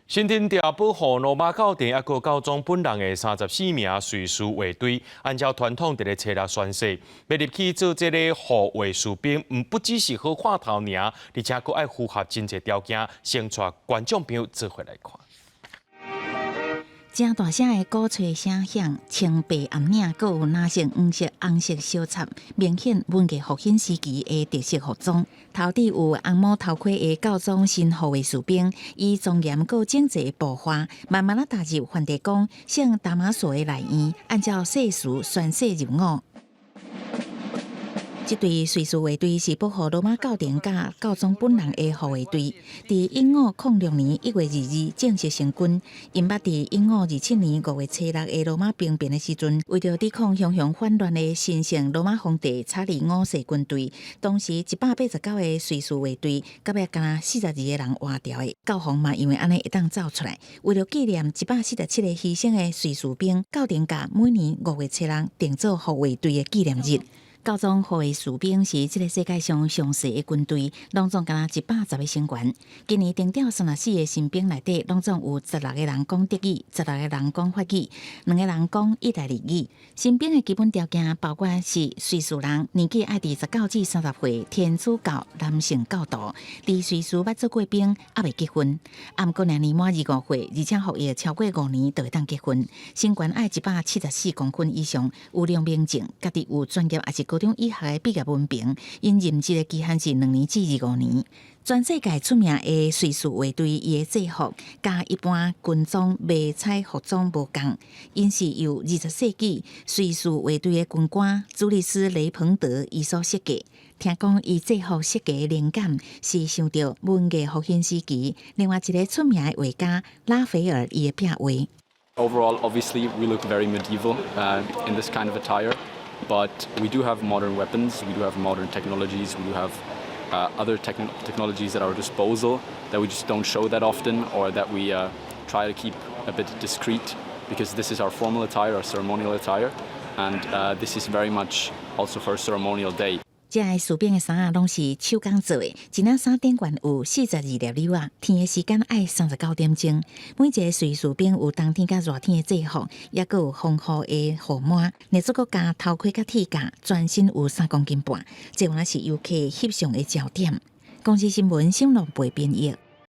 新丁调保护罗马教廷抑个教宗本人的34名随侍卫队，按照传统伫咧初六宣誓，要入去做这个护卫士兵，不只是好看头尔，而且佫爱符合真侪条件，先带观众朋友做回来看。正大声的鼓吹声响，青白暗领，阁有蓝色、黄色、红色小插，明显文艺复兴时期的特色服装。头顶有红帽头盔的教宗新护卫士兵，以庄严阁整齐的步伐，慢慢踏入梵蒂冈圣达马索的内院，按照誓词宣誓入伍。这队随侍卫队是保护罗马教廷甲教宗本人的护卫队。伫1506年1月2日正式成军。因捌伫1527年5月初6的罗马兵变的时阵，为着抵抗汹汹泛滥的新圣罗马皇帝查理5世军队，当时189个随侍卫队，甲要干42个人换掉的。教皇嘛，因为安尼会当走出来，为了纪念147个牺牲的随侍兵，教廷甲每年5月初6定做护卫队的纪念日。教宗护卫士兵是这个世界上上细的军队，拢总敢110个成员。今年定调34个新兵内底，拢总有16个人讲德语，16个人讲法语，2个人讲意大利语。新兵的基本条件包括是随侍人年纪爱伫19至30岁，天主教男性教徒，伫随侍捌做过兵，还未结婚。毋过年满25岁，而且服役超过5年，就会当结婚。身高爱174公分以上，有良民证，家己有专业还是高中以下的毕业文凭，因任职的期限是2年至25年。全世界出名的随侍卫队，伊的制服甲一般军装迷彩服装无共，因是由20世纪随侍卫队的军官朱利斯·雷彭德伊所设计。听讲伊制服设计的灵感是想到文艺复兴时期另外一个出名的画家拉斐尔伊的壁画。Overall, obviously, we look very medieval in this kind of attire. But we do have modern weapons, we do have modern technologies, we do have other technologies at our disposal that we just don't show that often, or that we try to keep a bit discreet, because this is our formal attire, our ceremonial attire, and this is very much also for a ceremonial day. 这个士兵的衫啊，拢是手工做的，一领衫顶悬有42粒纽啊，天的时间爱39点钟。每一个随侍兵有冬天甲热天的制服，也佫有防雨的护帽，另再佫加头盔甲铁甲，全身有3公斤半，这原来是游客翕相的焦点。公司新闻新闻部编译。